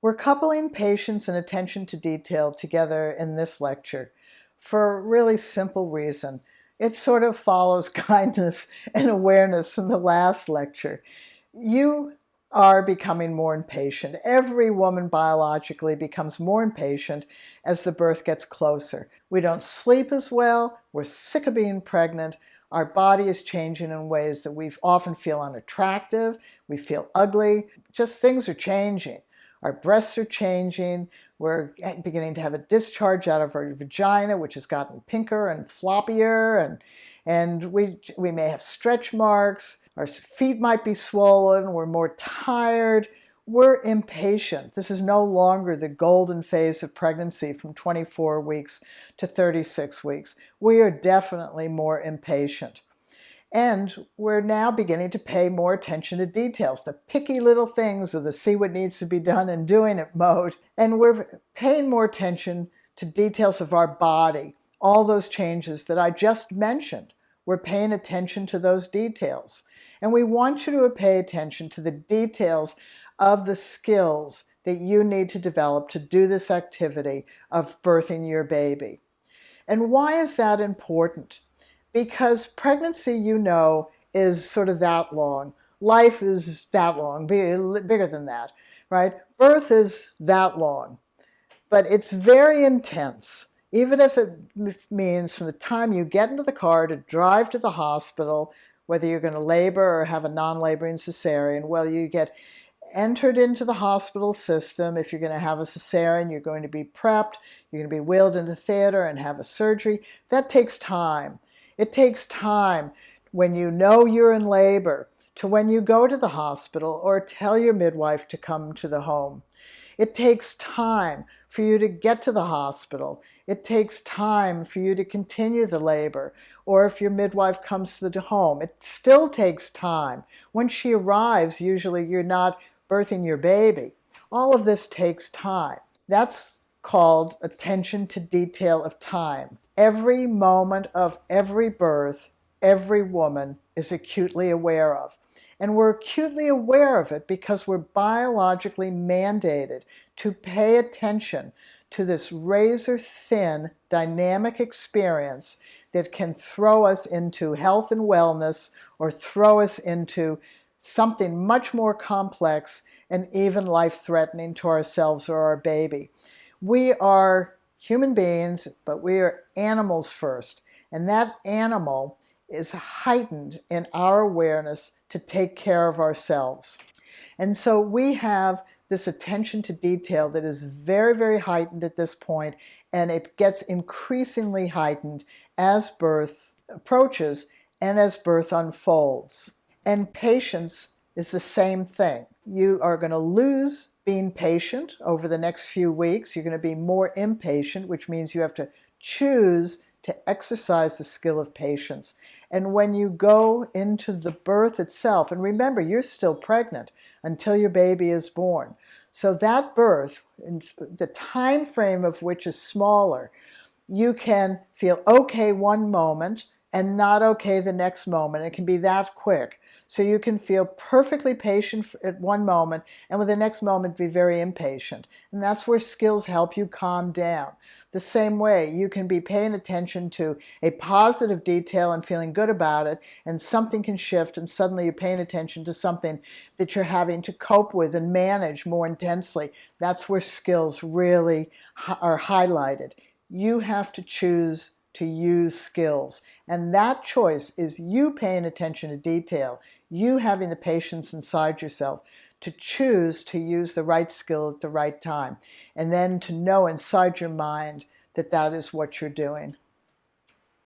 We're coupling patience and attention to detail together in this lecture for a really simple reason. It sort of follows kindness and awareness from the last lecture. You are becoming more impatient. Every woman biologically becomes more impatient as the birth gets closer. We don't sleep as well. We're sick of being pregnant. Our body is changing in ways that we often feel unattractive. We feel ugly. Just things are changing. Our breasts are changing. We're beginning to have a discharge out of our vagina, which has gotten pinker and floppier, and we may have stretch marks. Our feet might be swollen. We're more tired. We're impatient. This is no longer the golden phase of pregnancy from 24 weeks to 36 weeks. We are definitely more impatient. And we're now beginning to pay more attention to details, the picky little things of the see what needs to be done and doing it mode. And we're paying more attention to details of our body, all those changes that I just mentioned. We're paying attention to those details. And we want you to pay attention to the details of the skills that you need to develop to do this activity of birthing your baby. And why is that important? Because pregnancy, you know, is sort of that long. Life is that long, bigger than that, right? Birth is that long, but it's very intense. Even if it means from the time you get into the car to drive to the hospital, whether you're going to labor or have a non-laboring cesarean, whether you get entered into the hospital system. If you're going to have a cesarean, you're going to be prepped, you're going to be wheeled into theater and have a surgery. That takes time. It takes time when you know you're in labor to when you go to the hospital or tell your midwife to come to the home. It takes time for you to get to the hospital. It takes time for you to continue the labor. Or if your midwife comes to the home, it still takes time. When she arrives, usually you're not birthing your baby. All of this takes time. That's called attention to detail of time. Every moment of every birth, every woman is acutely aware of. And we're acutely aware of it because we're biologically mandated to pay attention to this razor-thin dynamic experience that can throw us into health and wellness or throw us into something much more complex and even life-threatening to ourselves or our baby. We are human beings, but we are animals first. And that animal is heightened in our awareness to take care of ourselves. And so we have this attention to detail that is very, very heightened at this point, and it gets increasingly heightened as birth approaches and as birth unfolds. And patience is the same thing. You are going to lose being patient over the next few weeks. You're going to be more impatient, which means you have to choose to exercise the skill of patience. And when you go into the birth itself, and remember, you're still pregnant until your baby is born. So that birth, the time frame of which is smaller, you can feel okay one moment and not okay the next moment. It can be that quick. So you can feel perfectly patient at one moment and with the next moment be very impatient. And that's where skills help you calm down. The same way, you can be paying attention to a positive detail and feeling good about it, and something can shift and suddenly you're paying attention to something that you're having to cope with and manage more intensely. That's where skills really are highlighted. You have to choose to use skills. And that choice is you paying attention to detail, you having the patience inside yourself to choose to use the right skill at the right time, and then to know inside your mind that that is what you're doing.